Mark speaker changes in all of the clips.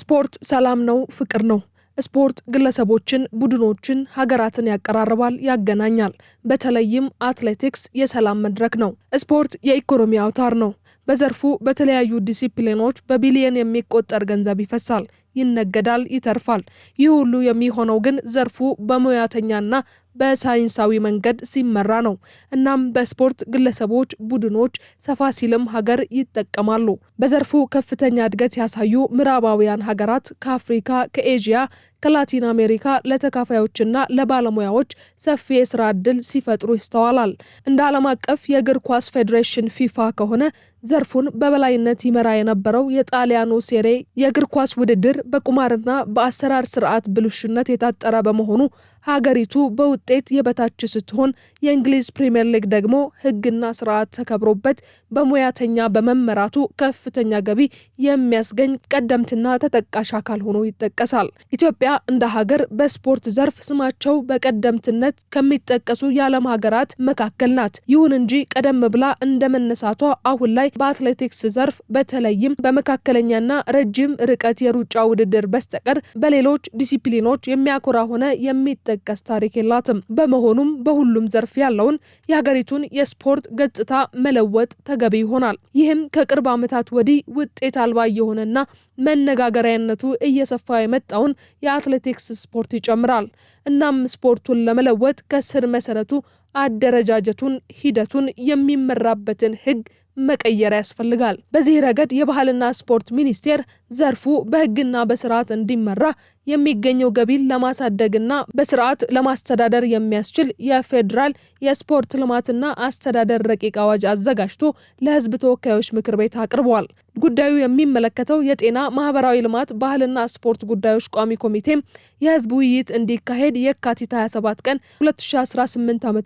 Speaker 1: ስፖርት ሰላም ነው፣ ፍቅር ነው። ስፖርት ግለሰቦችን፣ ቡድኖችን፣ ሀገራትን ያቀራርባል፣ ያገናኛል። በተለይም አትሌቲክስ የሰላም መድረክ ነው። ስፖርት የኢኮኖሚ አውታር ነው። በዘርፉ በተለያዩ ዲሲፕሊኖች በቢሊየን የሚቆጠር ገንዘብ ይፈሳል፣ ይነገዳል፣ ይተርፋል። ይህ ሁሉ የሚሆነው ግን ዘርፉ በሙያተኛና በሳይንሳዊ መንገድ ሲመራ ነው። እናም በስፖርት ግለሰቦች፣ ቡድኖች፣ ሰፋ ሲልም ሀገር ይጠቀማሉ። በዘርፉ ከፍተኛ እድገት ያሳዩ ምዕራባውያን ሀገራት ከአፍሪካ፣ ከኤዥያ፣ ከላቲን አሜሪካ ለተካፋዮችና ለባለሙያዎች ሰፊ የስራ ዕድል ሲፈጥሩ ይስተዋላል። እንደ ዓለም አቀፍ የእግር ኳስ ፌዴሬሽን ፊፋ ከሆነ ዘርፉን በበላይነት ይመራ የነበረው የጣሊያኑ ሴሬ የእግር ኳስ ውድድር በቁማርና በአሰራር ስርዓት ብልሹነት የታጠረ በመሆኑ ሀገሪቱ በውጤት የበታች ስትሆን፣ የእንግሊዝ ፕሪሚየር ሊግ ደግሞ ሕግና ስርዓት ተከብሮበት በሙያተኛ በመመራቱ ከፍተኛ ገቢ የሚያስገኝ ቀደምትና ተጠቃሽ አካል ሆኖ ይጠቀሳል። ኢትዮጵያ እንደ ሀገር በስፖርት ዘርፍ ስማቸው በቀደምትነት ከሚጠቀሱ የዓለም ሀገራት መካከል ናት። ይሁን እንጂ ቀደም ብላ እንደ መነሳቷ አሁን ላይ በአትሌቲክስ ዘርፍ በተለይም በመካከለኛና ረጅም ርቀት የሩጫ ውድድር በስተቀር በሌሎች ዲሲፕሊኖች የሚያኮራ ሆነ የሚጠቀስ ታሪክ የላትም። በመሆኑም በሁሉም ዘርፍ ያለውን የሀገሪቱን የስፖርት ገጽታ መለወጥ ተገቢ ይሆናል። ይህም ከቅርብ ዓመታት ወዲህ ውጤት አልባ የሆነና መነጋገሪያነቱ እየሰፋ የመጣውን የአትሌቲክስ ስፖርት ይጨምራል። እናም ስፖርቱን ለመለወጥ ከስር መሰረቱ አደረጃጀቱን፣ ሂደቱን፣ የሚመራበትን ሕግ መቀየር ያስፈልጋል። በዚህ ረገድ የባህልና ስፖርት ሚኒስቴር ዘርፉ በሕግና በስርዓት እንዲመራ የሚገኘው ገቢን ለማሳደግና በስርዓት ለማስተዳደር የሚያስችል የፌዴራል የስፖርት ልማትና አስተዳደር ረቂቅ አዋጅ አዘጋጅቶ ለሕዝብ ተወካዮች ምክር ቤት አቅርቧል። ጉዳዩ የሚመለከተው የጤና ማህበራዊ ልማት ባህልና ስፖርት ጉዳዮች ቋሚ ኮሚቴም የህዝብ ውይይት እንዲካሄድ የካቲት 27 ቀን 2018 ዓ.ም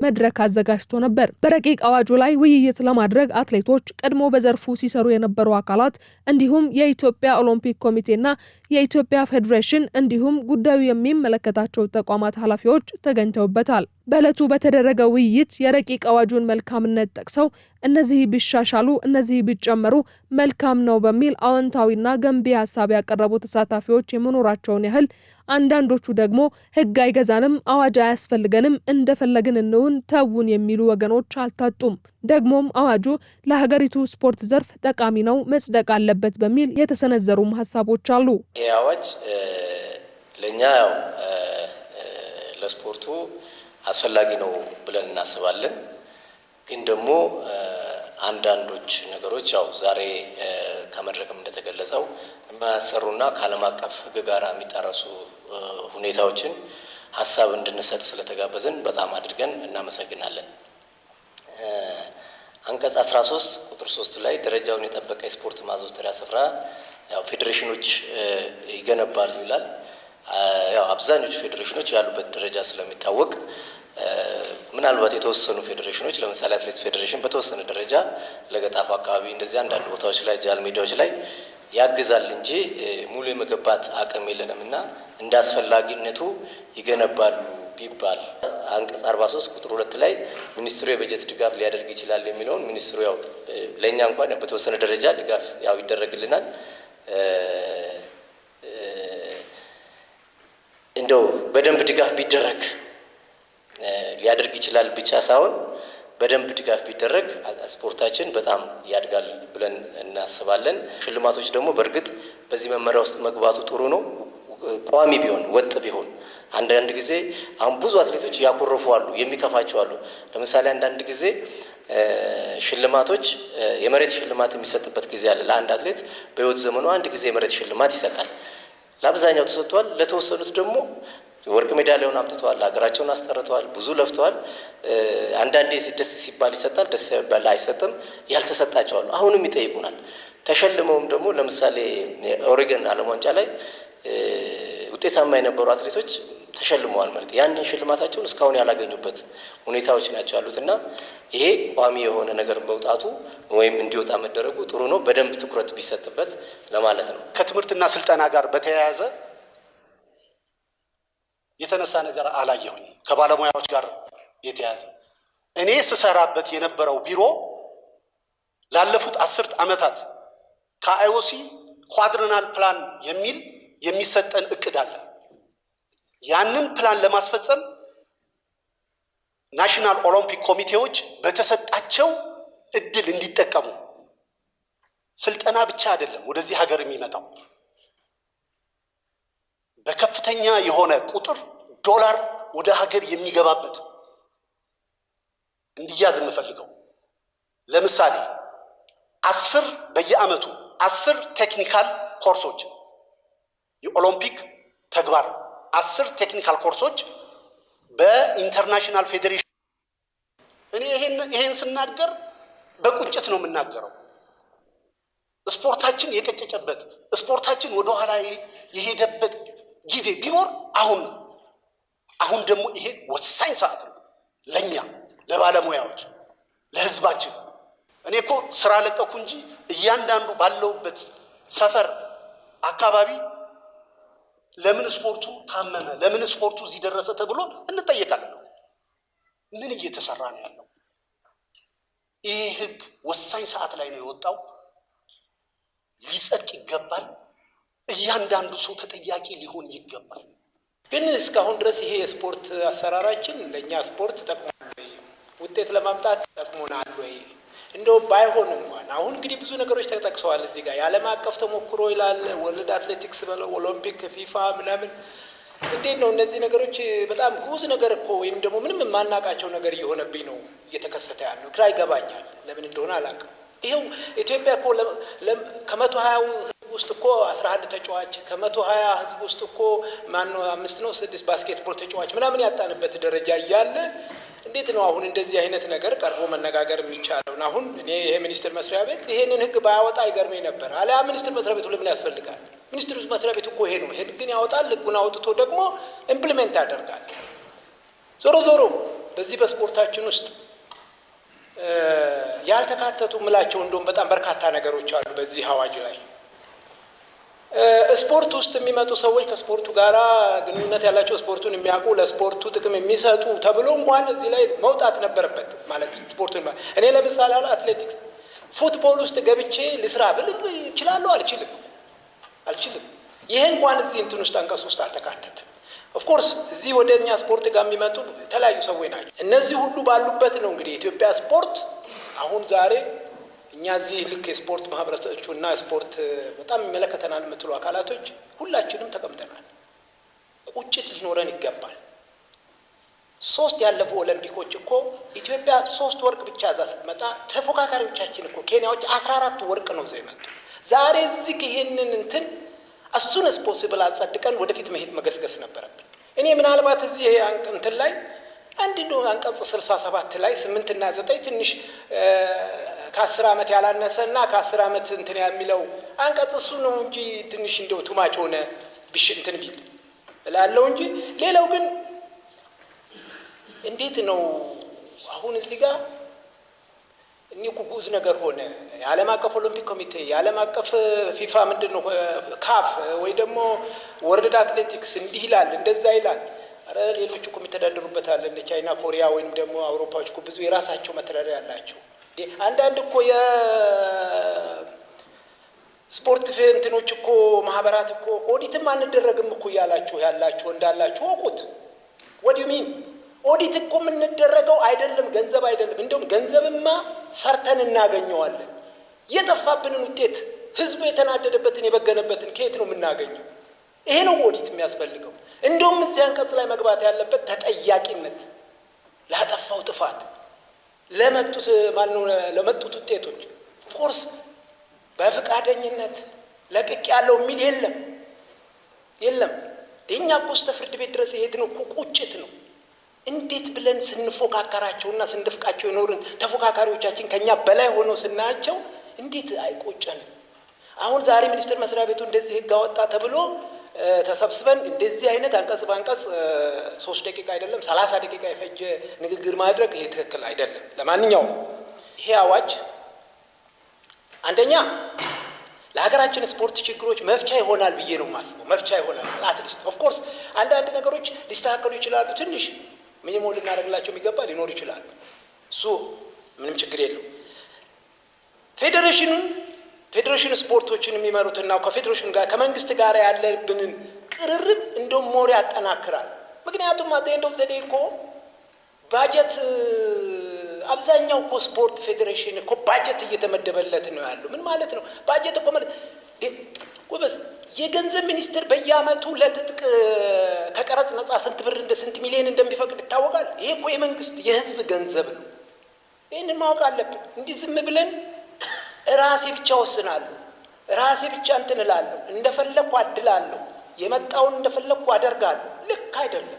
Speaker 1: መድረክ አዘጋጅቶ ነበር። በረቂቅ አዋጁ ላይ ውይይት ለማድረግ አትሌቶች፣ ቀድሞ በዘርፉ ሲሰሩ የነበሩ አካላት እንዲሁም የኢትዮጵያ ኦሎምፒክ ኮሚቴና የኢትዮጵያ ፌዴሬሽን እንዲሁም ጉዳዩ የሚመለከታቸው ተቋማት ኃላፊዎች ተገኝተውበታል። በዕለቱ በተደረገ ውይይት የረቂቅ አዋጁን መልካምነት ጠቅሰው እነዚህ ቢሻሻሉ፣ እነዚህ ቢጨመሩ መልካም ነው በሚል አዎንታዊና ገንቢ ሀሳብ ያቀረቡ ተሳታፊዎች የመኖራቸውን ያህል አንዳንዶቹ ደግሞ ህግ አይገዛንም፣ አዋጅ አያስፈልገንም፣ እንደፈለግን እንውን፣ ተውን የሚሉ ወገኖች አልታጡም። ደግሞም አዋጁ ለሀገሪቱ ስፖርት ዘርፍ ጠቃሚ ነው፣ መጽደቅ አለበት በሚል የተሰነዘሩም ሀሳቦች አሉ።
Speaker 2: ይህ አዋጅ ለእኛ ለስፖርቱ አስፈላጊ ነው ብለን እናስባለን። ግን ደግሞ አንዳንዶች ነገሮች ዛሬ ከመድረክም እንደተገለጸው የማያሰሩና ከዓለም አቀፍ ህግ ጋር የሚጣረሱ ሁኔታዎችን ሀሳብ እንድንሰጥ ስለተጋበዝን በጣም አድርገን እናመሰግናለን። አንቀጽ 13 ቁጥር 3 ላይ ደረጃውን የጠበቀ የስፖርት ማዘውተሪያ ስፍራ ፌዴሬሽኖች ይገነባሉ ይላል። አብዛኞቹ ፌዴሬሽኖች ያሉበት ደረጃ ስለሚታወቅ ምናልባት የተወሰኑ ፌዴሬሽኖች ለምሳሌ አትሌቲክስ ፌዴሬሽን በተወሰነ ደረጃ ለገጣፉ አካባቢ እንደዚህ አንዳንድ ቦታዎች ላይ ጃል ሜዳዎች ላይ ያግዛል እንጂ ሙሉ የመገንባት አቅም የለንምና እንደ አስፈላጊነቱ ይገነባሉ ቢባል አንቀጽ 43 ቁጥር 2 ላይ ሚኒስትሩ የበጀት ድጋፍ ሊያደርግ ይችላል የሚለውን ሚኒስትሩ ለኛ እንኳን በተወሰነ ደረጃ ድጋፍ ይደረግልናል። እንደው በደንብ ድጋፍ ቢደረግ ሊያደርግ ይችላል ብቻ ሳይሆን በደንብ ድጋፍ ቢደረግ ስፖርታችን በጣም ያድጋል ብለን እናስባለን። ሽልማቶች ደግሞ በእርግጥ በዚህ መመሪያ ውስጥ መግባቱ ጥሩ ነው። ቋሚ ቢሆን ወጥ ቢሆን አንዳንድ ጊዜ አሁን ብዙ አትሌቶች ያኮረፉ አሉ፣ የሚከፋቸው አሉ። ለምሳሌ አንዳንድ ጊዜ ሽልማቶች የመሬት ሽልማት የሚሰጥበት ጊዜ አለ። ለአንድ አትሌት በህይወት ዘመኑ አንድ ጊዜ የመሬት ሽልማት ይሰጣል። ለአብዛኛው ተሰጥቷል። ለተወሰኑት ደግሞ ወርቅ ሜዳሊያውን አምጥተዋል፣ ሀገራቸውን አስጠርተዋል፣ ብዙ ለፍተዋል። አንዳንዴ ደስ ሲባል ይሰጣል፣ ደስ ሲባል አይሰጥም። ያልተሰጣቸው አሉ፣ አሁንም ይጠይቁናል። ተሸልመውም ደግሞ ለምሳሌ ኦሬገን ዓለም ዋንጫ ላይ ውጤታማ የነበሩ አትሌቶች ተሸልመዋል ማለት ያንን ሽልማታቸውን እስካሁን ያላገኙበት ሁኔታዎች ናቸው ያሉትና ይሄ ቋሚ የሆነ ነገር መውጣቱ ወይም እንዲወጣ መደረጉ ጥሩ ነው። በደንብ ትኩረት ቢሰጥበት ለማለት ነው።
Speaker 3: ከትምህርትና ስልጠና ጋር በተያያዘ የተነሳ ነገር አላየሁኝ። ከባለሙያዎች ጋር የተያያዘ እኔ ስሰራበት የነበረው ቢሮ ላለፉት 10 ዓመታት ከአይኦሲ ኳድረናል ፕላን የሚል የሚሰጠን እቅድ አለ። ያንን ፕላን ለማስፈጸም ናሽናል ኦሎምፒክ ኮሚቴዎች በተሰጣቸው እድል እንዲጠቀሙ ስልጠና ብቻ አይደለም ወደዚህ ሀገር የሚመጣው በከፍተኛ የሆነ ቁጥር ዶላር ወደ ሀገር የሚገባበት እንዲያዝ የምፈልገው ለምሳሌ 10 በየአመቱ 10 ቴክኒካል ኮርሶች የኦሎምፒክ ተግባር 10 ቴክኒካል ኮርሶች በኢንተርናሽናል ፌዴሬሽን እኔ ይሄን ስናገር በቁጭት ነው የምናገረው። ስፖርታችን የቀጨጨበት ስፖርታችን ወደ ኋላ የሄደበት ጊዜ ቢኖር አሁን ደግሞ ይሄ ወሳኝ ሰዓት ነው ለኛ ለባለሙያዎች ለህዝባችን። እኔ እኮ ስራ ለቀኩ እንጂ እያንዳንዱ ባለውበት ሰፈር አካባቢ ለምን ስፖርቱ ታመመ ለምን ስፖርቱ እዚህ ደረሰ ተብሎ እንጠየቃለን። ምን እየተሰራ ነው ያለው? ይሄ ህግ ወሳኝ ሰዓት ላይ ነው የወጣው። ሊጸድቅ ይገባል። እያንዳንዱ ሰው ተጠያቂ ሊሆን ይገባል።
Speaker 4: ግን እስካሁን ድረስ ይሄ የስፖርት አሰራራችን ለኛ ስፖርት ጠቅሞናል ወይ? ውጤት ለማምጣት ጠቅሞናል ወይ? እንደው ባይሆን እንኳን አሁን እንግዲህ ብዙ ነገሮች ተጠቅሰዋል እዚህ ጋር የዓለም አቀፍ ተሞክሮ ይላል ወርልድ አትሌቲክስ በለው ኦሎምፒክ ፊፋ ምናምን እንዴት ነው እነዚህ ነገሮች በጣም ጉዝ ነገር እኮ ወይም ደግሞ ምንም የማናቃቸው ነገር እየሆነብኝ ነው እየተከሰተ ያለው። ግራ ይገባኛል ለምን እንደሆነ አላውቅም። ይሄው ኢትዮጵያ እኮ ከ120 ህዝብ ውስጥ እኮ 11 ተጫዋች ከ120 ህዝብ ውስጥ እኮ ማነው 5 ነው 6 ባስኬትቦል ተጫዋች ምናምን ያጣንበት ደረጃ እያለ እንዴት ነው አሁን እንደዚህ አይነት ነገር ቀርቦ መነጋገር የሚቻለው? አሁን እኔ ይሄ ሚኒስትር መስሪያ ቤት ይሄንን ህግ ባያወጣ ይገርመኝ ነበር። አለያ ሚኒስትር መስሪያ ቤቱ ለምን ያስፈልጋል? ሚኒስትር መስሪያ ቤቱ እኮ ይሄ ነው ህግን ያወጣል፣ ህጉን አውጥቶ ደግሞ ኢምፕሊሜንት ያደርጋል። ዞሮ በዚህ በስፖርታችን ውስጥ ያልተካተቱ ምላቸው እንደውም በጣም በርካታ ነገሮች አሉ በዚህ አዋጅ ላይ። ስፖርት ውስጥ የሚመጡ ሰዎች ከስፖርቱ ጋራ ግንኙነት ያላቸው ስፖርቱን የሚያውቁ ለስፖርቱ ጥቅም የሚሰጡ ተብሎ እንኳን እዚህ ላይ መውጣት ነበረበት ማለት ስፖርቱን እኔ ለምሳሌ አትሌቲክስ ፉትቦል ውስጥ ገብቼ ልስራ ብል እችላለሁ? አልችልም። ይሄ እንኳን እዚህ እንትን ውስጥ አንቀጽ ውስጥ አልተካተተም። ኦፍ ኮርስ እዚህ ወደኛ ስፖርት ጋር የሚመጡ የተለያዩ ሰዎች ናቸው። እነዚህ ሁሉ ባሉበት ነው እንግዲህ ኢትዮጵያ ስፖርት አሁን ዛሬ እኛ እዚህ ልክ የስፖርት ማህበረሰቦችና ስፖርት በጣም የሚመለከተናል የምትሉ አካላቶች ሁላችንም ተቀምጠናል። ቁጭት ሊኖረን ይገባል። 3 ያለፉ ኦሎምፒኮች እኮ ኢትዮጵያ 3 ወርቅ ብቻ እዛ ስትመጣ ተፎካካሪዎቻችን እኮ ኬንያዎች 14 ወርቅ ነው ይዘው የመጡ። ዛሬ እዚህ ይሄንን እንትን አሱን ፖሲብል አጸድቀን ወደፊት መሄድ መገስገስ ነበረብን። እኔ ምናልባት እዚህ እንትን ላይ አንድ ነው አንቀጽ 67 ላይ 8 እና 9 ትንሽ ከ10 ዓመት ያላነሰና ከ10 ዓመት እንትን የሚለው አንቀጽ እሱ ነው እንጂ ትንሽ እንደው ቱማች ሆነ ቢሽ እንትን ቢል እላለሁ እንጂ ሌላው ግን እንዴት ነው አሁን እዚህ ጋር እኒኩ ጉዝ ነገር ሆነ። የዓለም አቀፍ ኦሎምፒክ ኮሚቴ የዓለም አቀፍ ፊፋ ምንድነው ካፍ ወይ ደግሞ ወርልድ አትሌቲክስ እንዲህ ይላል እንደዛ ይላል። አረ ሌሎች እኮ የሚተዳደሩበት አለ እንደ ቻይና ኮሪያ ወይም ደግሞ አውሮፓዎች እኮ ብዙ የራሳቸው መተዳደሪያ ያላቸው። አንዳንድ እኮ የስፖርት እንትኖች እኮ ማህበራት እኮ ኦዲትም አንደረግም እኮ ያላችሁ እንዳላችሁ ወቁት። what do you mean? ኦዲት እኮ የምንደረገው አይደለም ገንዘብ አይደለም። እንደውም ገንዘብማ ሰርተን እናገኘዋለን። የጠፋብንን ውጤት ህዝቡ የተናደደበትን የበገነበትን ከየት ነው የምናገኘው? ይሄ ነው ኦዲት የሚያስፈልገው። እንደውም እዚህ አንቀጽ ላይ መግባት ያለበት ተጠያቂነት ላጠፋው ጥፋት ለመጡት ውጤቶች ፎርስ በፍቃደኝነት ለቅቅ ያለው የሚል የለም። የኛ ኮስተ ፍርድ ቤት ድረስ የሄድነው እኮ ቁጭት ነው። እንዴት ብለን ስንፎካከራቸውና ስንደፍቃቸው የኖርን ተፎካካሪዎቻችን ከኛ በላይ ሆነው ስናያቸው እንዴት አይቆጨንም? አሁን ዛሬ ሚኒስትር መስሪያ ቤቱ እንደዚህ ህግ አወጣ ተብሎ ተሰብስበን እንደዚህ አይነት አንቀጽ በአንቀጽ 3 ደቂቃ አይደለም 30 ደቂቃ የፈጀ ንግግር ማድረግ ይሄ ትክክል አይደለም። ለማንኛውም ይሄ አዋጅ አንደኛ ለሀገራችን ስፖርት ችግሮች መፍቻ ይሆናል ብዬ ነው የማስበው። መፍቻ ይሆናል አትሊስት ኦፍ ኮርስ አንዳንድ ነገሮች ሊስተካከሉ ይችላሉ። ትንሽ ሚኒሞ ልናደርግላቸው የሚገባ ሊኖር ይችላል። እሱ ምንም ችግር የለው። ፌዴሬሽኑን ፌዴሬሽን ስፖርቶችን የሚመሩትና ከፌዴሬሽኑ ጋር ከመንግስት ጋር ያለብንን ቅርርብ እንደውም ሞር ያጠናክራል። ምክንያቱም አቴንድ ኦፍ ዘ ዴይ እኮ ባጀት አብዛኛው እኮ ስፖርት ፌዴሬሽን እኮ ባጀት እየተመደበለት ነው ያለው። ምን ማለት ነው ባጀት እኮ ማለት ጎበዝ የገንዘብ ሚኒስትር በየአመቱ ለትጥቅ ከቀረጥ ነፃ ስንት ብር ስንት ሚሊዮን እንደሚፈቅድ ይታወቃል። ይሄ እኮ የመንግስት የህዝብ ገንዘብ ነው። ይህንን ማወቅ አለብን። እንዲህ ዝም ብለን ራሴ ብቻ ወስናለሁ፣ ራሴ ብቻ እንትን እላለሁ፣ እንደፈለኩ አድላለሁ፣ የመጣውን እንደፈለኩ አደርጋለሁ። ልክ አይደለም።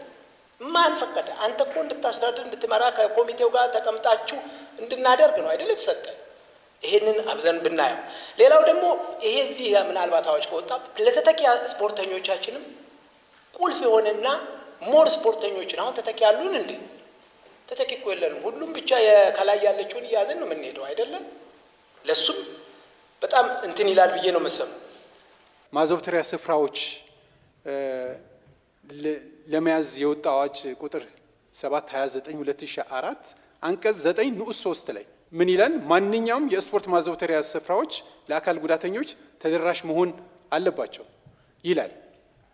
Speaker 4: ማን ፈቀደ? አንተ እኮ እንድታስተዳድር እንድትመራ ከኮሚቴው ጋር ተቀምጣችሁ እንድናደርግ ነው አይደል የተሰጠን። ይሄንን አብዘን ብናየው፣ ሌላው ደግሞ ይሄ እዚህ ምናልባት አዋጅ ከወጣ ለተተኪ ስፖርተኞቻችንም ቁልፍ የሆነና ሞር ስፖርተኞችን አሁን ተተኪ ያሉን እንዴ? ተተኪ እኮ የለንም። ሁሉም ብቻ ከላይ ያለችውን እያዝን ነው የምንሄደው አይደለም። ለሱም በጣም እንትን ይላል ብዬ ነው መሰለኝ።
Speaker 5: ማዘውተሪያ ስፍራዎች ለመያዝ የወጣ አዋጅ ቁጥር 729/2004 አንቀጽ 9 ንዑስ 3 ላይ ምን ይላል? ማንኛውም የስፖርት ማዘውተሪያ ስፍራዎች ለአካል ጉዳተኞች ተደራሽ መሆን አለባቸው ይላል።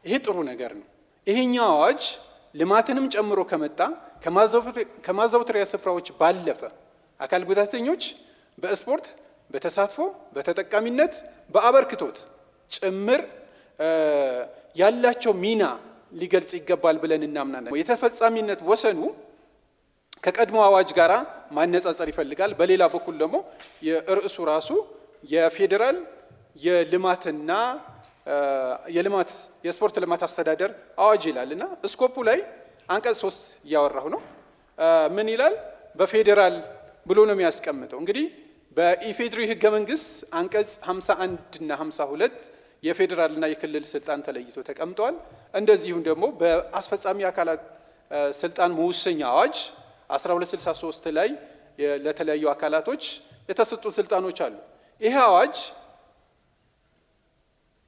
Speaker 5: ይሄ ጥሩ ነገር ነው። ይሄኛው አዋጅ ልማትንም ጨምሮ ከመጣ ከማዘውተሪያ ስፍራዎች ባለፈ አካል ጉዳተኞች በስፖርት በተሳትፎ በተጠቃሚነት በአበርክቶት ጭምር ያላቸው ሚና ሊገልጽ ይገባል ብለን እናምናለን። የተፈጻሚነት ወሰኑ ከቀድሞ አዋጅ ጋር ማነጻጸር ይፈልጋል። በሌላ በኩል ደግሞ የርዕሱ ራሱ የፌዴራል የልማትና የስፖርት ልማት አስተዳደር አዋጅ ይላልና ስኮፑ ላይ አንቀጽ 3 እያወራሁ ነው። ምን ይላል? በፌዴራል ብሎ ነው የሚያስቀምጠው። እንግዲህ በኢፌድሪ ህገ መንግስት አንቀጽ 51 እና 52 የፌዴራልና የክልል ስልጣን ተለይቶ ተቀምጧል። እንደዚሁም ደግሞ በአስፈጻሚ አካላት ስልጣን መወሰኛ አዋጅ 1263 ላይ ለተለያዩ አካላቶች የተሰጡ ስልጣኖች አሉ። ይሄ አዋጅ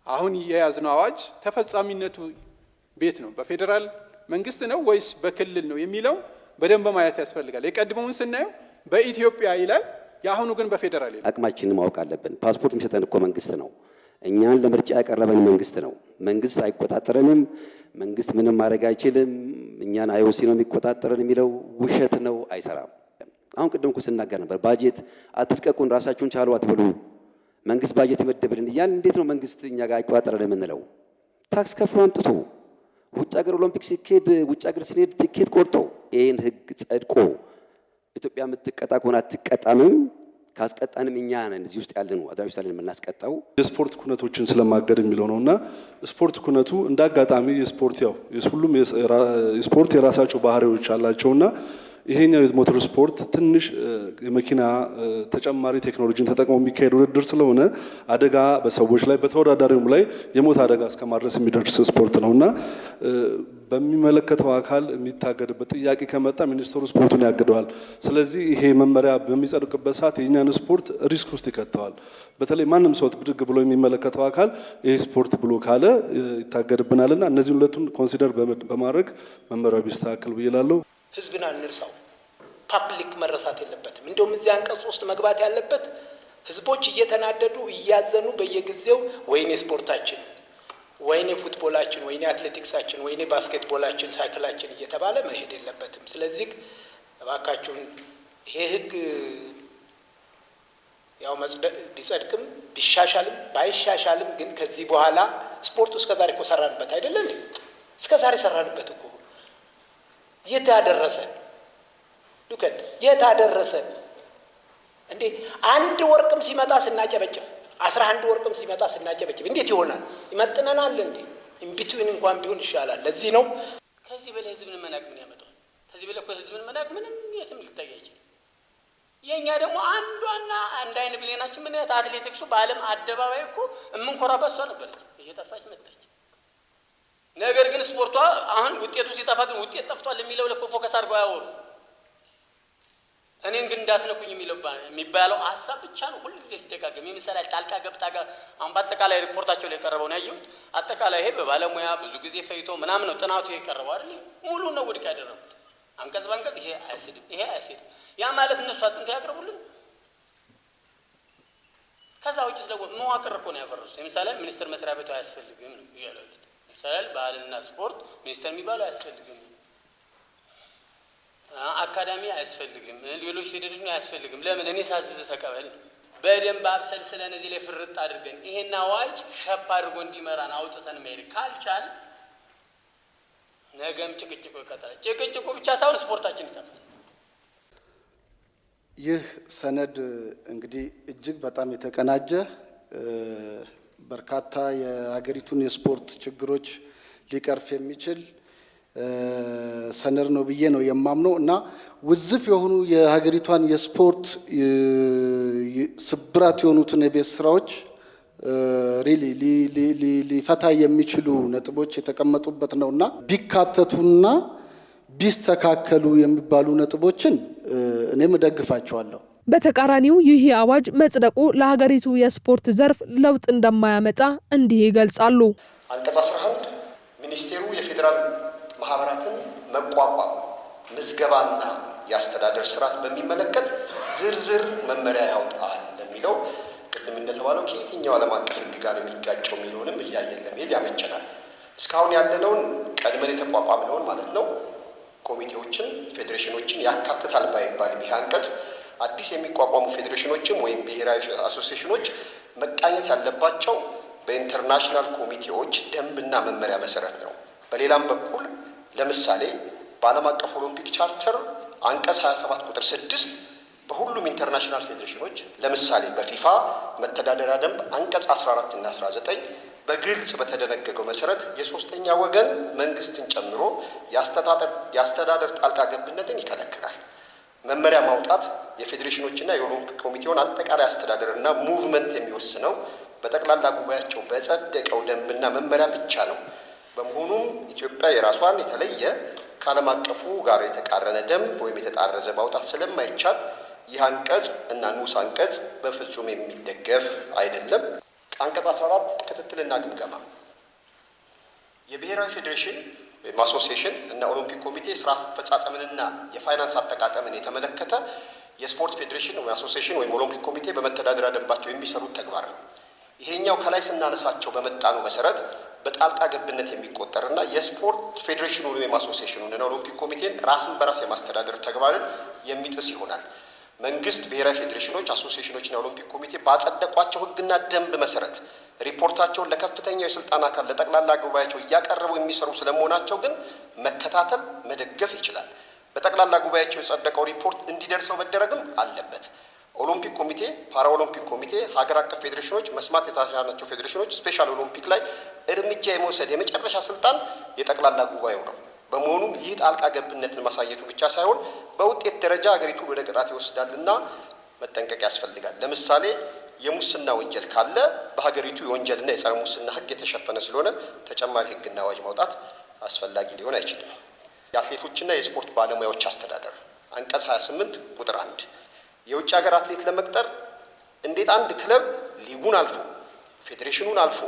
Speaker 5: አሁን የያዝነው አዋጅ ተፈጻሚነቱ ቤት ነው በፌዴራል መንግስት ነው ወይስ በክልል ነው የሚለው በደንብ ማየት ያስፈልጋል። የቀድሞውን ስናየው በኢትዮጵያ ይላል፣ የአሁኑ ግን በፌዴራል ይላል።
Speaker 6: አቅማችንን ማወቅ አለብን። ፓስፖርት የሚሰጠን እኮ መንግስት ነው። እኛን ለምርጫ ያቀረበን መንግስት ነው። መንግስት አይቆጣጠረንም። መንግስት ምንም ማድረግ አይችልም። እኛን አይኦሲ ነው የሚቆጣጠረን የሚለው ውሸት ነው፣ አይሰራም። አሁን ቅድም እኮ ስናገር ነበር፣ ባጀት አትልቀቁን፣ ራሳችሁን ቻሉ አትበሉ። መንግስት ባጀት ይመደብልን ያን እንዴት ነው መንግስት እኛ ጋር አይቆጣጠረን የምንለው? ታክስ ከፍሎ አምጥቶ ውጭ ሀገር ኦሎምፒክ ሲካሄድ ውጭ ሀገር ስንሄድ ቲኬት ቆርጦ ይህን ህግ ጸድቆ ኢትዮጵያ የምትቀጣ ከሆነ አትቀጣምም። ካስቀጣንም እኛ ነን እዚህ ውስጥ ያለነው አዳሪስ ያለን የምናስቀጣው።
Speaker 7: የስፖርት ኩነቶችን ስለማገድ የሚለው ነውና ስፖርት ኩነቱ እንዳጋጣሚ የስፖርት ያው ሁሉም የስፖርት የራሳቸው ባህሪዎች አላቸውና ይሄኛው የሞተር ስፖርት ትንሽ የመኪና ተጨማሪ ቴክኖሎጂን ተጠቅሞ የሚካሄድ ውድድር ስለሆነ አደጋ በሰዎች ላይ በተወዳዳሪውም ላይ የሞት አደጋ እስከማድረስ የሚደርስ ስፖርት ነውና በሚመለከተው አካል የሚታገድበት ጥያቄ ከመጣ ሚኒስትሩ ስፖርቱን ያግደዋል። ስለዚህ ይሄ መመሪያ በሚጸድቅበት ሰዓት የእኛን ስፖርት ሪስክ ውስጥ ይከተዋል። በተለይ ማንም ሰው ብድግ ብሎ የሚመለከተው አካል ይሄ ስፖርት ብሎ ካለ ይታገድብናልና እነዚህን ሁለቱን ኮንሲደር በማድረግ መመሪያው ቢስተካከል ብዬ እላለሁ።
Speaker 4: ህዝብን አንርሳው። ፓብሊክ መረሳት የለበትም። እንደውም እዚህ አንቀጽ ውስጥ መግባት ያለበት ህዝቦች እየተናደዱ እያዘኑ በየጊዜው ወይኔ ስፖርታችን፣ ወይኔ ፉትቦላችን፣ ወይኔ አትሌቲክሳችን፣ ወይኔ ባስኬትቦላችን፣ ሳይክላችን እየተባለ መሄድ የለበትም። ስለዚህ እባካችሁን ይሄ ህግ ያው ቢጸድቅም ቢሻሻልም ባይሻሻልም ግን ከዚህ በኋላ ስፖርቱ እስከዛሬ እኮ ሰራንበት አይደለ እንዴ? እስከዛሬ ሰራንበት እኮ የት ያደረሰን? ሉከን የት አደረሰን እንዴ? አንድ ወርቅም ሲመጣ ስናጨበጭብ 11 ወርቅም ሲመጣ ስናጨበጭብ እንዴት ይሆናል? ይመጥነናል እንዴ? ኢንቢትዊን እንኳን ቢሆን ይሻላል። ለዚህ ነው ከዚህ በላይ ህዝብን መናቅ ምን ያመጣል? ከዚህ በላይ እኮ ህዝብን መናቅ ምንም የትም ሊታይ አይችልም። የኛ ደግሞ አንዷና አንድ አይን ብሌናችን ምን ያት አትሌቲክሱ በዓለም አደባባይ እኮ የምንኮራበት እሷ ነበረች፣ እየጠፋች መጣች። ነገር ግን ስፖርቷ አሁን ውጤቱ ሲጠፋ ግን ውጤት ጠፍቷል የሚለው ለኮ ፎከስ አድርገው ያወሩ። እኔን ግን እንዳትነኩኝ የሚባለው ሀሳብ ብቻ ነው ሁሉ ጊዜ ሲደጋገም የሚሰራል። ጣልቃ ገብታ ጋር አሁን በአጠቃላይ ሪፖርታቸው ላይ የቀረበው ነው ያየሁት። አጠቃላይ ይሄ በባለሙያ ብዙ ጊዜ ፈይቶ ምናምን ነው ጥናቱ የቀረበው አይደል? ሙሉ ነው ውድቅ ያደረጉት አንቀጽ ባንቀጽ። ይሄ አይሰድም፣ ይሄ አይሰድም። ያ ማለት እነሱ አጥንት ያቀርቡልን ከዛ ውጭ መዋቅር እኮ ነው ያፈረሱት። ለምሳሌ ሚኒስቴር መስሪያ ቤቱ አያስፈልግም ነው ያሉት። ለምሳሌ ባህልና ስፖርት ሚኒስቴር የሚባለው አያስፈልግም፣ አካዳሚ አያስፈልግም፣ ሌሎች ፌዴሬሽን አያስፈልግም። ለምን? እኔ ሳዝዝ ተቀበል። በደንብ አብሰል ስለን እዚህ ላይ ፍርጥ አድርገን ይሄን አዋጅ ሸፕ አድርጎ እንዲመራን አውጥተን መሄድ ካልቻል ነገም ጭቅጭቁ ይቀጥላል። ጭቅጭቁ ብቻ ሳይሆን ስፖርታችን ይጠፋል።
Speaker 3: ይህ ሰነድ እንግዲህ እጅግ በጣም የተቀናጀ በርካታ የሀገሪቱን የስፖርት ችግሮች ሊቀርፍ የሚችል ሰነድ ነው ብዬ ነው የማምነው እና ውዝፍ የሆኑ የሀገሪቷን የስፖርት ስብራት የሆኑትን የቤት ስራዎች ሊፈታ የሚችሉ ነጥቦች የተቀመጡበት ነውና ቢካተቱና ቢስተካከሉ የሚባሉ ነጥቦችን እኔም እደግፋቸዋለሁ።
Speaker 1: በተቃራኒው ይህ አዋጅ መጽደቁ ለሀገሪቱ የስፖርት ዘርፍ ለውጥ እንደማያመጣ እንዲህ ይገልጻሉ።
Speaker 8: አንቀጽ 11 ሚኒስቴሩ የፌዴራል ማህበራትን መቋቋም፣ ምዝገባና የአስተዳደር ስርዓት በሚመለከት ዝርዝር መመሪያ ያወጣል ለሚለው ቅድም እንደተባለው ከየትኛው ዓለም አቀፍ ሕግ ጋር የሚጋጨው የሚለውንም እያየን ለመሄድ ያመቸናል። እስካሁን ያለነውን ቀድመን የተቋቋምነውን ማለት ነው ኮሚቴዎችን፣ ፌዴሬሽኖችን ያካትታል ባይባልም ይህ አንቀጽ አዲስ የሚቋቋሙ ፌዴሬሽኖችም ወይም ብሔራዊ አሶሲዬሽኖች መቃኘት ያለባቸው በኢንተርናሽናል ኮሚቴዎች ደንብና መመሪያ መሰረት ነው። በሌላም በኩል ለምሳሌ በዓለም አቀፍ ኦሎምፒክ ቻርተር አንቀጽ 27 ቁጥር 6 በሁሉም ኢንተርናሽናል ፌዴሬሽኖች ለምሳሌ በፊፋ መተዳደሪያ ደንብ አንቀጽ 14 እና 19 በግልጽ በተደነገገው መሰረት የሶስተኛ ወገን መንግስትን ጨምሮ የአስተዳደር ጣልቃ ገብነትን ይከለክላል። መመሪያ ማውጣት የፌዴሬሽኖችና የኦሎምፒክ ኮሚቴውን አጠቃላይ አስተዳደርና ሙቭመንት የሚወስነው በጠቅላላ ጉባኤያቸው በጸደቀው ደንብና መመሪያ ብቻ ነው። በመሆኑም ኢትዮጵያ የራሷን የተለየ ከዓለም አቀፉ ጋር የተቃረነ ደንብ ወይም የተጣረዘ ማውጣት ስለማይቻል ይህ አንቀጽ እና ንዑስ አንቀጽ በፍጹም የሚደገፍ አይደለም። አንቀጽ 14 ክትትልና ግምገማ የብሔራዊ ፌዴሬሽን ወይም አሶሲዬሽን እና ኦሎምፒክ ኮሚቴ ስራ አፈጻጸምንና የፋይናንስ አጠቃቀምን የተመለከተ የስፖርት ፌዴሬሽን ወይም አሶሲዬሽን ወይም ኦሎምፒክ ኮሚቴ በመተዳደሪያ ደንባቸው የሚሰሩት ተግባር ነው። ይሄኛው ከላይ ስናነሳቸው በመጣኑ መሰረት በጣልቃ ገብነት የሚቆጠርና የስፖርት ፌዴሬሽኑ ወይም አሶሲዬሽኑን እና ኦሎምፒክ ኮሚቴን ራስን በራስ የማስተዳደር ተግባርን የሚጥስ ይሆናል። መንግስት ብሔራዊ ፌዴሬሽኖች፣ አሶሲዬሽኖችና ኦሎምፒክ ኮሚቴ ባጸደቋቸው ሕግና ደንብ መሰረት ሪፖርታቸውን ለከፍተኛው የስልጣን አካል ለጠቅላላ ጉባኤያቸው እያቀረቡ የሚሰሩ ስለመሆናቸው ግን መከታተል፣ መደገፍ ይችላል። በጠቅላላ ጉባኤያቸው የጸደቀው ሪፖርት እንዲደርሰው መደረግም አለበት። ኦሎምፒክ ኮሚቴ፣ ፓራ ኦሎምፒክ ኮሚቴ፣ ሀገር አቀፍ ፌዴሬሽኖች፣ መስማት የተሳናቸው ፌዴሬሽኖች ስፔሻል ኦሎምፒክ ላይ እርምጃ የመውሰድ የመጨረሻ ስልጣን የጠቅላላ ጉባኤው ነው። በመሆኑም ይህ ጣልቃ ገብነትን ማሳየቱ ብቻ ሳይሆን በውጤት ደረጃ ሀገሪቱን ወደ ቅጣት ይወስዳልና መጠንቀቅ ያስፈልጋል። ለምሳሌ የሙስና ወንጀል ካለ በሀገሪቱ የወንጀልና የጸረ ሙስና ሕግ የተሸፈነ ስለሆነ ተጨማሪ ሕግና አዋጅ ማውጣት አስፈላጊ ሊሆን አይችልም። የአትሌቶችና የስፖርት ባለሙያዎች አስተዳደር አንቀጽ 28 ቁጥር 1 የውጭ ሀገር አትሌት ለመቅጠር እንዴት አንድ ክለብ ሊጉን አልፎ ፌዴሬሽኑን አልፎ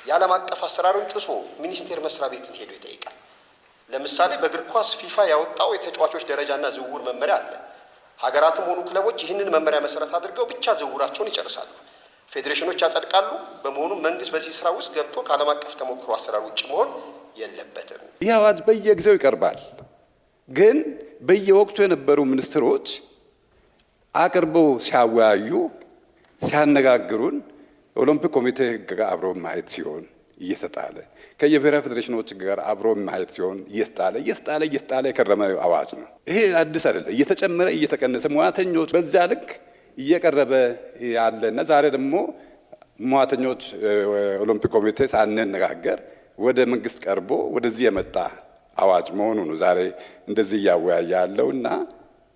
Speaker 8: የዓለም አቀፍ አሰራሩን ጥሶ ሚኒስቴር መስሪያ ቤትን ሄዶ ይጠይቃል? ለምሳሌ በእግር ኳስ ፊፋ ያወጣው የተጫዋቾች ደረጃና ዝውውር መመሪያ አለ። ሀገራትም ሆኑ ክለቦች ይህንን መመሪያ መሰረት አድርገው ብቻ ዝውውራቸውን ይጨርሳሉ። ፌዴሬሽኖች ያጸድቃሉ። በመሆኑም መንግስት በዚህ ስራ ውስጥ ገብቶ ከዓለም አቀፍ ተሞክሮ አሰራር ውጭ መሆን የለበትም።
Speaker 9: ይህ አዋጅ በየጊዜው ይቀርባል። ግን በየወቅቱ የነበሩ ሚኒስትሮች አቅርበው ሲያወያዩ ሲያነጋግሩን ኦሎምፒክ ኮሚቴ ሕግ ጋር አብሮ ማየት ሲሆን እየተጣለ ከየብሔራዊ ፌዴሬሽኖች ጋር አብሮ ማየት ሲሆን እየተጣለ የከረመ አዋጅ ነው። ይሄ አዲስ አይደለም። እየተጨመረ እየተቀነሰ ሙያተኞች በዚያ ልክ እየቀረበ ያለና ዛሬ ደግሞ ሙያተኞች ኦሎምፒክ ኮሚቴ ሳንነጋገር ወደ መንግስት ቀርቦ ወደዚህ የመጣ አዋጅ መሆኑ ነው ዛሬ እንደዚህ እያወያየ ያለውና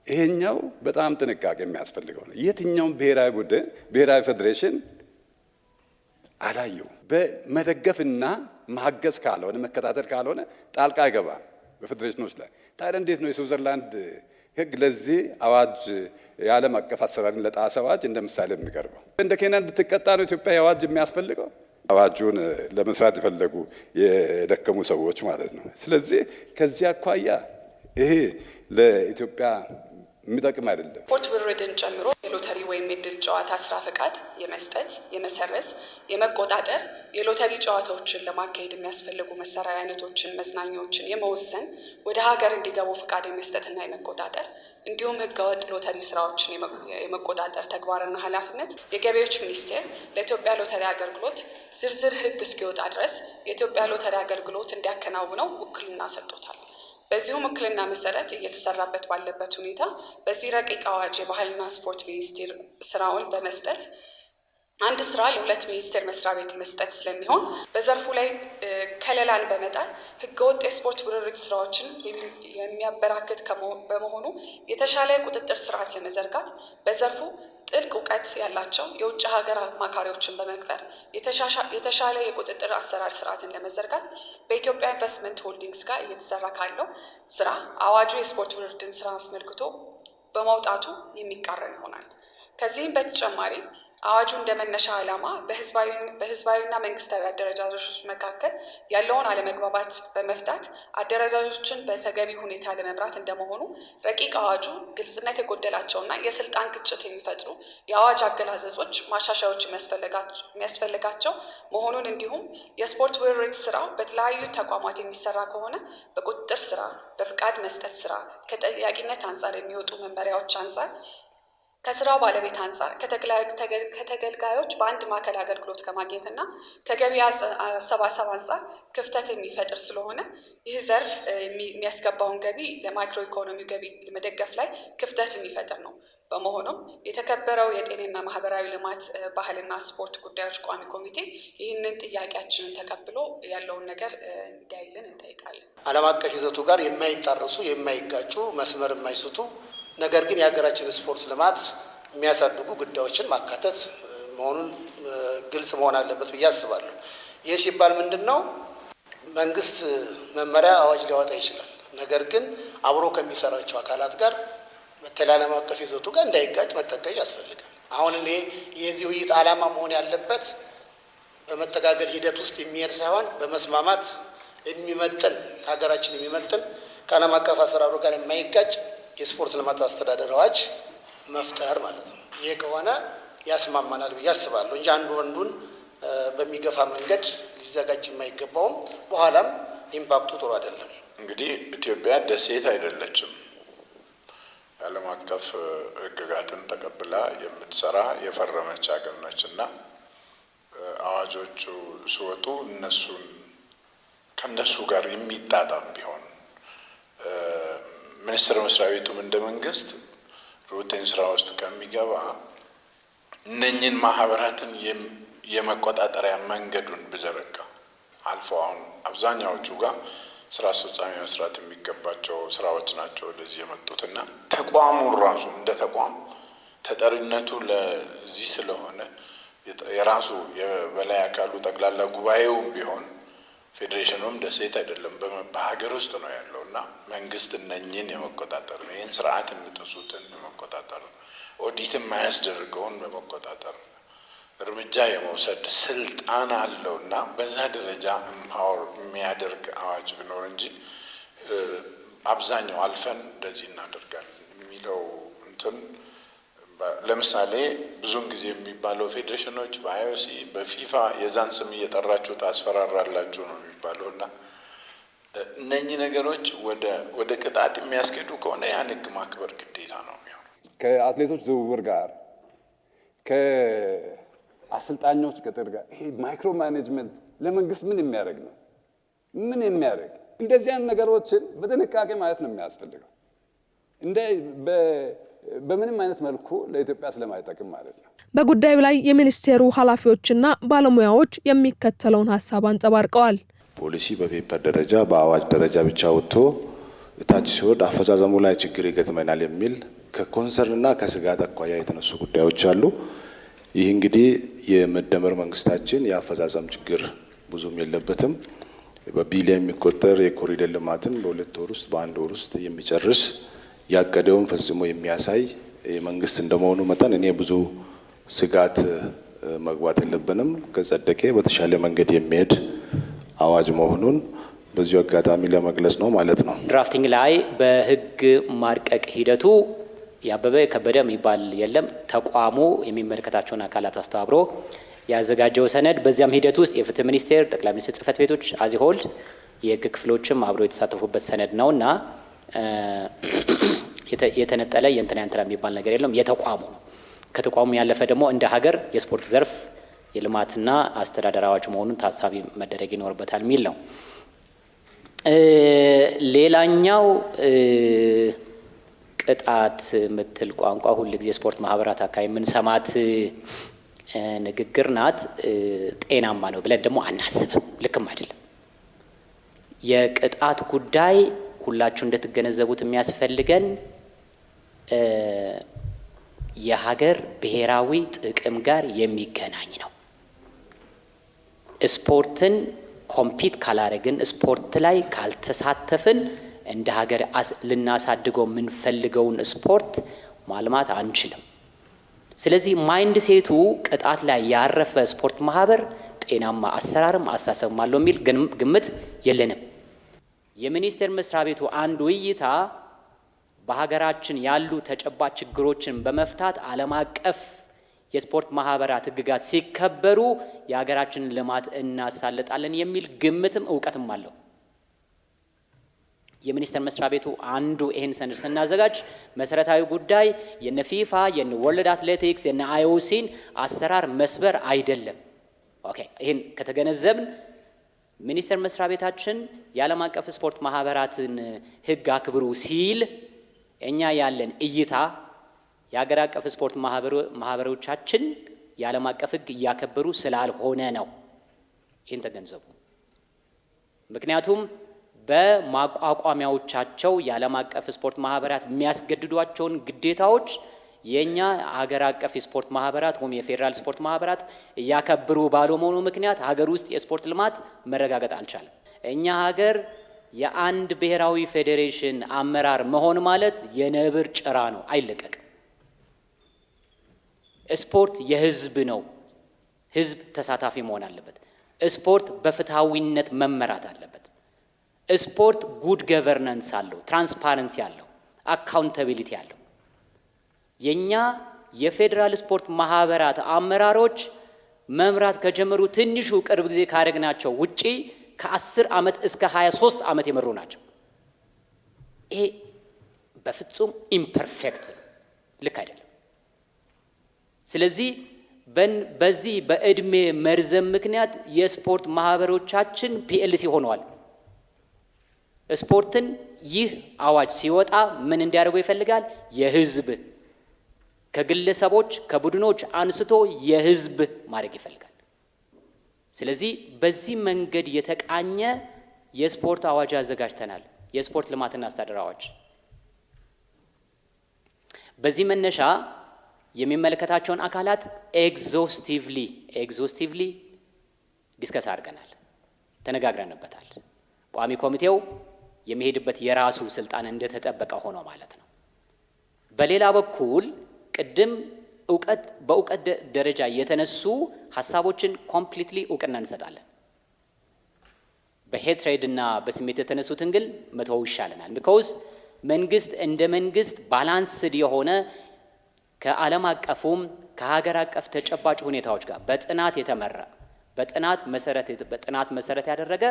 Speaker 9: ይሄኛው በጣም ጥንቃቄ የሚያስፈልገው ነው። የትኛውም ብሔራዊ ቡድን ብሔራዊ ፌዴሬሽን አላየው በመደገፍና ማገዝ ካልሆነ መከታተል ካልሆነ ጣልቃ አይገባም በፌዴሬሽኖች ላይ። ታዲያ እንዴት ነው የስዊዘርላንድ ሕግ ለዚህ አዋጅ የዓለም አቀፍ አሰራርን ለጣሰ አዋጅ እንደ ምሳሌ የሚቀርበው? እንደ ኬንያ እንድትቀጣ ነው ኢትዮጵያ የአዋጅ የሚያስፈልገው? አዋጁን ለመስራት የፈለጉ የደከሙ ሰዎች ማለት ነው። ስለዚህ ከዚህ አኳያ ይሄ ለኢትዮጵያ የሚጠቅም አይደለም።
Speaker 10: ስፖርት ውርድን ጨምሮ የሎተሪ ወይም የድል ጨዋታ ስራ ፈቃድ የመስጠት፣ የመሰረዝ፣ የመቆጣጠር፣ የሎተሪ ጨዋታዎችን ለማካሄድ የሚያስፈልጉ መሳሪያ አይነቶችን፣ መዝናኛዎችን የመወሰን፣ ወደ ሀገር እንዲገቡ ፈቃድ የመስጠትና የመቆጣጠር እንዲሁም ህገወጥ ሎተሪ ስራዎችን የመቆጣጠር ተግባርና ኃላፊነት የገቢዎች ሚኒስቴር ለኢትዮጵያ ሎተሪ አገልግሎት ዝርዝር ህግ እስኪወጣ ድረስ የኢትዮጵያ ሎተሪ አገልግሎት እንዲያከናውነው ውክልና ሰጥቶታል። በዚሁም ውክልና መሰረት እየተሰራበት ባለበት ሁኔታ በዚህ ረቂቅ አዋጅ የባህልና ስፖርት ሚኒስቴር ስራውን በመስጠት አንድ ስራ ለሁለት ሚኒስቴር መስሪያ ቤት መስጠት ስለሚሆን በዘርፉ ላይ ከለላን በመጣል ህገወጥ የስፖርት ውርርድ ስራዎችን የሚያበራክት በመሆኑ የተሻለ የቁጥጥር ስርዓት ለመዘርጋት በዘርፉ ጥልቅ እውቀት ያላቸው የውጭ ሀገር አማካሪዎችን በመቅጠር የተሻለ የቁጥጥር አሰራር ስርዓትን ለመዘርጋት በኢትዮጵያ ኢንቨስትመንት ሆልዲንግስ ጋር እየተሰራ ካለው ስራ አዋጁ የስፖርት ውርርድን ስራ አስመልክቶ በማውጣቱ የሚቃረን ይሆናል። ከዚህም በተጨማሪ አዋጁ እንደ መነሻ ዓላማ በህዝባዊና መንግስታዊ አደረጃጆች መካከል ያለውን አለመግባባት በመፍታት አደረጃጆችን በተገቢ ሁኔታ ለመምራት እንደመሆኑ ረቂቅ አዋጁ ግልጽነት የጎደላቸውና የስልጣን ግጭት የሚፈጥሩ የአዋጅ አገላዘዞች ማሻሻያዎች የሚያስፈልጋቸው መሆኑን እንዲሁም የስፖርት ውርርድ ስራ በተለያዩ ተቋማት የሚሰራ ከሆነ በቁጥጥር ስራ፣ በፍቃድ መስጠት ስራ ከተጠያቂነት አንጻር የሚወጡ መመሪያዎች አንጻር ከስራው ባለቤት አንጻር ከተገልጋዮች በአንድ ማዕከል አገልግሎት ከማግኘትና ከገቢ አሰባሰብ አንጻር ክፍተት የሚፈጥር ስለሆነ ይህ ዘርፍ የሚያስገባውን ገቢ ለማይክሮ ኢኮኖሚ ገቢ ለመደገፍ ላይ ክፍተት የሚፈጥር ነው። በመሆኑም የተከበረው የጤናና ማህበራዊ ልማት ባህልና ስፖርት ጉዳዮች ቋሚ ኮሚቴ ይህንን ጥያቄያችንን ተቀብሎ ያለውን ነገር እንዲያይልን እንጠይቃለን።
Speaker 3: ዓለም አቀፍ ይዘቱ ጋር የማይጣረሱ የማይጋጩ መስመር የማይስቱ ነገር ግን የሀገራችን ስፖርት ልማት የሚያሳድጉ ጉዳዮችን ማካተት መሆኑን ግልጽ መሆን አለበት ብዬ አስባለሁ። ይህ ሲባል ምንድን ነው? መንግስት መመሪያ አዋጅ ሊያወጣ ይችላል። ነገር ግን አብሮ ከሚሰራቸው አካላት ጋር በተለይ ዓለም አቀፍ ይዘቱ ጋር እንዳይጋጭ መጠንቀቅ ያስፈልጋል። አሁን እኔ የዚህ ውይይት ዓላማ መሆን ያለበት በመተጋገል ሂደት ውስጥ የሚሄድ ሳይሆን በመስማማት የሚመጥን ሀገራችን የሚመጥን ከዓለም አቀፍ አሰራሩ ጋር የማይጋጭ የስፖርት ልማት አስተዳደር አዋጅ መፍጠር ማለት ነው። ይሄ ከሆነ ያስማማናል ብዬ አስባለሁ እንጂ አንዱ አንዱን በሚገፋ መንገድ ሊዘጋጅ የማይገባውም በኋላም ኢምፓክቱ ጥሩ አይደለም።
Speaker 11: እንግዲህ ኢትዮጵያ ደሴት አይደለችም። የዓለም አቀፍ ሕግጋትን ተቀብላ የምትሰራ የፈረመች ሀገር ነችና አዋጆቹ ሲወጡ ከነሱ ጋር የሚጣጣም ቢሆን ሚኒስቴር መስሪያ ቤቱም እንደ መንግስት ሩቲን ስራ ውስጥ ከሚገባ እነኝን ማህበራትን የመቆጣጠሪያ መንገዱን ብዘረጋ አልፎ አሁን አብዛኛዎቹ ጋር ስራ አስፈጻሚ መስራት የሚገባቸው ስራዎች ናቸው ወደዚህ የመጡትና ተቋሙ ራሱ እንደ ተቋም ተጠሪነቱ ለዚህ ስለሆነ የራሱ የበላይ አካሉ ጠቅላላ ጉባኤውም ቢሆን ፌዴሬሽኑም ደሴት አይደለም፣ በሀገር ውስጥ ነው ያለው እና መንግስት እነኝን የመቆጣጠር ነው። ይህን ስርዓት የሚጥሱትን የመቆጣጠር ኦዲት የማያስደርገውን በመቆጣጠር እርምጃ የመውሰድ ስልጣን አለው እና በዛ ደረጃ ኤምፓወር የሚያደርግ አዋጅ ቢኖር እንጂ አብዛኛው አልፈን እንደዚህ እናደርጋለን የሚለው እንትን ለምሳሌ ብዙውን ጊዜ የሚባለው ፌዴሬሽኖች በአይኦሲ በፊፋ የዛን ስም እየጠራችሁ ታስፈራራላችሁ ነው የሚባለው እና እነኚህ ነገሮች ወደ ቅጣት የሚያስኬዱ ከሆነ ያን ህግ ማክበር ግዴታ ነው የሚሆነው።
Speaker 9: ከአትሌቶች ዝውውር ጋር ከአሰልጣኞች ቅጥር ጋር ይሄ ማይክሮ ማኔጅመንት ለመንግስት ምን የሚያደርግ ነው? ምን የሚያደርግ እንደዚህ አይነት ነገሮችን በጥንቃቄ ማየት ነው የሚያስፈልገው። በምንም አይነት መልኩ ለኢትዮጵያ ስለማይጠቅም ማለት ነው።
Speaker 1: በጉዳዩ ላይ የሚኒስቴሩ ኃላፊዎችና ባለሙያዎች የሚከተለውን ሀሳብ አንጸባርቀዋል።
Speaker 12: ፖሊሲ በፔፐር ደረጃ በአዋጅ ደረጃ ብቻ ወጥቶ ታች ሲወርድ አፈጻጸሙ ላይ ችግር ይገጥመናል የሚል ከኮንሰርንና ከስጋት አኳያ የተነሱ ጉዳዮች አሉ። ይህ እንግዲህ የመደመር መንግስታችን የአፈጻጸም ችግር ብዙም የለበትም። በቢሊዮን የሚቆጠር የኮሪደር ልማትን በ2 ወር ውስጥ በ1 ወር ውስጥ የሚጨርስ ያቀደውን ፈጽሞ የሚያሳይ መንግስት እንደመሆኑ መጠን እኔ ብዙ ስጋት መግባት የለብንም። ከጸደቀ በተሻለ መንገድ የሚሄድ አዋጅ መሆኑን በዚሁ አጋጣሚ ለመግለጽ ነው ማለት ነው።
Speaker 13: ድራፍቲንግ ላይ በህግ ማርቀቅ ሂደቱ ያበበ ከበደ የሚባል የለም። ተቋሙ የሚመለከታቸውን አካላት አስተባብሮ ያዘጋጀው ሰነድ፣ በዚያም ሂደት ውስጥ የፍትህ ሚኒስቴር፣ ጠቅላይ ሚኒስትር ጽህፈት ቤቶች አዚሆል የህግ ክፍሎችም አብሮ የተሳተፉበት ሰነድ ነውና የተነጠለ የእንትና የሚባል ነገር የለም። የተቋሙ ነው። ከተቋሙ ያለፈ ደግሞ እንደ ሀገር የስፖርት ዘርፍ የልማትና አስተዳደር አዋጅ መሆኑን ታሳቢ መደረግ ይኖርበታል የሚል ነው። ሌላኛው ቅጣት ምትል ቋንቋ ሁሉ ጊዜ ስፖርት ማህበራት አካባቢ የምንሰማት ንግግር ናት። ጤናማ ነው ብለን ደግሞ አናስብም። ልክም አይደለም። የቅጣት ጉዳይ ሁላችሁ እንደተገነዘቡት የሚያስፈልገን የሀገር ብሔራዊ ጥቅም ጋር የሚገናኝ ነው። ስፖርትን ኮምፒት ካላረግን፣ ስፖርት ላይ ካልተሳተፍን እንደ ሀገር ልናሳድገው የምንፈልገውን ስፖርት ማልማት አንችልም። ስለዚህ ማይንድ ሴቱ ቅጣት ላይ ያረፈ ስፖርት ማህበር ጤናማ አሰራርም አስተሳሰብም አለው የሚል ግምት የለንም። የሚኒስቴር መስሪያ ቤቱ አንዱ እይታ በሀገራችን ያሉ ተጨባጭ ችግሮችን በመፍታት ዓለም አቀፍ የስፖርት ማህበራት ህግጋት ሲከበሩ የሀገራችንን ልማት እናሳልጣለን የሚል ግምትም እውቀትም አለው። የሚኒስቴር መስሪያ ቤቱ አንዱ ይህን ሰነድ ስናዘጋጅ መሰረታዊ ጉዳይ የነ ፊፋ የነ ወርልድ አትሌቲክስ የነ አይኦሲን አሰራር መስበር አይደለም። ኦኬ፣ ይህን ከተገነዘብን ሚኒስቴር መስሪያ ቤታችን የዓለም አቀፍ ስፖርት ማህበራትን ህግ አክብሩ ሲል እኛ ያለን እይታ የሀገር አቀፍ ስፖርት ማህበሮቻችን የዓለም አቀፍ ህግ እያከበሩ ስላልሆነ ነው። ይህን ተገንዘቡ። ምክንያቱም በማቋቋሚያዎቻቸው የዓለም አቀፍ ስፖርት ማህበራት የሚያስገድዷቸውን ግዴታዎች የኛ ሀገር አቀፍ የስፖርት ማህበራት ወይም የፌዴራል ስፖርት ማህበራት እያከበሩ ባለመሆኑ ምክንያት ሀገር ውስጥ የስፖርት ልማት መረጋገጥ አልቻለም። እኛ ሀገር የአንድ ብሔራዊ ፌዴሬሽን አመራር መሆን ማለት የነብር ጭራ ነው፣ አይለቀቅም። ስፖርት የህዝብ ነው። ህዝብ ተሳታፊ መሆን አለበት። ስፖርት በፍትሃዊነት መመራት አለበት። ስፖርት ጉድ ገቨርናንስ አለው፣ ትራንስፓረንሲ አለው፣ አካውንታቢሊቲ አለው። የኛ የፌዴራል ስፖርት ማህበራት አመራሮች መምራት ከጀመሩ ትንሹ ቅርብ ጊዜ ካደረግናቸው ውጪ ከ10 ዓመት እስከ 23 ዓመት የመሩ ናቸው። ይሄ በፍጹም ኢምፐርፌክት ነው፣ ልክ አይደለም። ስለዚህ በዚህ በእድሜ መርዘም ምክንያት የስፖርት ማህበሮቻችን ፒኤልሲ ሆነዋል። ስፖርትን ይህ አዋጅ ሲወጣ ምን እንዲያደርጉ ይፈልጋል? የህዝብ ከግለሰቦች ከቡድኖች አንስቶ የህዝብ ማድረግ ይፈልጋል። ስለዚህ በዚህ መንገድ የተቃኘ የስፖርት አዋጅ አዘጋጅተናል። የስፖርት ልማትና አስተዳደር አዋጅ። በዚህ መነሻ የሚመለከታቸውን አካላት ኤግዞስቲቭሊ ዲስከስ አድርገናል፣ ተነጋግረንበታል። ቋሚ ኮሚቴው የሚሄድበት የራሱ ስልጣን እንደተጠበቀ ሆኖ ማለት ነው። በሌላ በኩል ቅድም በእውቀት ደረጃ የተነሱ ሀሳቦችን ኮምፕሊትሊ እውቅና እንሰጣለን። በሄትሬድ እና በስሜት የተነሱትን ግን መተው ይሻለናል። ቢኮዝ መንግስት እንደ መንግስት ባላንስድ የሆነ ከዓለም አቀፉም ከሀገር አቀፍ ተጨባጭ ሁኔታዎች ጋር በጥናት የተመራ በጥናት መሰረት ያደረገ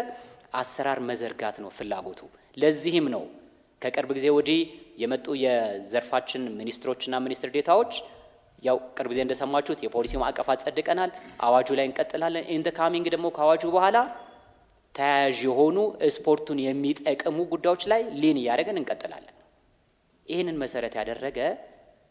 Speaker 13: አሰራር መዘርጋት ነው ፍላጎቱ። ለዚህም ነው ከቅርብ ጊዜ ወዲህ የመጡ የዘርፋችን ሚኒስትሮችና ሚኒስትር ዴታዎች ያው ቅርብ ጊዜ እንደሰማችሁት የፖሊሲ ማዕቀፍ አጸድቀናል። አዋጁ ላይ እንቀጥላለን። ኢን ዘ ካሚንግ ደግሞ ከአዋጁ በኋላ ተያያዥ የሆኑ ስፖርቱን የሚጠቅሙ ጉዳዮች ላይ ሊን እያደረገን እንቀጥላለን። ይህንን መሰረት ያደረገ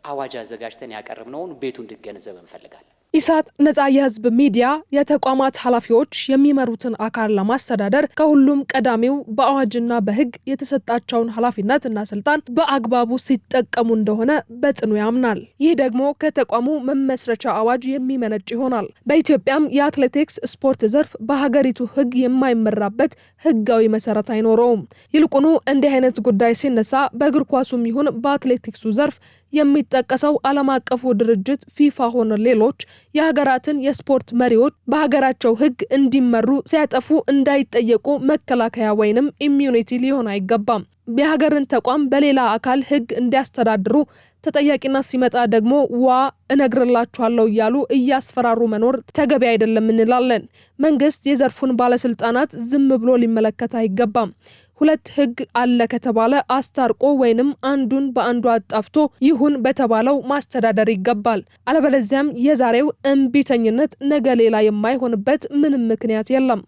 Speaker 13: አዋጅ አዘጋጅተን ያቀርብነውን ቤቱ እንድገነዘብ እንፈልጋለን።
Speaker 1: ኢሳት ነጻ የህዝብ ሚዲያ የተቋማት ኃላፊዎች የሚመሩትን አካል ለማስተዳደር ከሁሉም ቀዳሚው በአዋጅና በህግ የተሰጣቸውን ኃላፊነትና ስልጣን በአግባቡ ሲጠቀሙ እንደሆነ በጽኑ ያምናል። ይህ ደግሞ ከተቋሙ መመስረቻ አዋጅ የሚመነጭ ይሆናል። በኢትዮጵያም የአትሌቲክስ ስፖርት ዘርፍ በሀገሪቱ ህግ የማይመራበት ህጋዊ መሰረት አይኖረውም። ይልቁኑ እንዲህ አይነት ጉዳይ ሲነሳ በእግር ኳሱም ይሁን በአትሌቲክሱ ዘርፍ የሚጠቀሰው ዓለም አቀፉ ድርጅት ፊፋ ሆነ ሌሎች የሀገራትን የስፖርት መሪዎች በሀገራቸው ህግ እንዲመሩ ሲያጠፉ እንዳይጠየቁ መከላከያ ወይንም ኢሚዩኒቲ ሊሆን አይገባም። የሀገርን ተቋም በሌላ አካል ህግ እንዲያስተዳድሩ ተጠያቂነት ሲመጣ ደግሞ እነግርላችኋለሁ እያሉ እያስፈራሩ መኖር ተገቢ አይደለም እንላለን። መንግስት የዘርፉን ባለስልጣናት ዝም ብሎ ሊመለከት አይገባም። ሁለት ህግ አለ ከተባለ አስታርቆ ወይንም አንዱን በአንዱ አጣፍቶ ይሁን በተባለው ማስተዳደር ይገባል። አለበለዚያም የዛሬው እምቢተኝነት ነገ ሌላ የማይሆንበት ምንም ምክንያት የለም።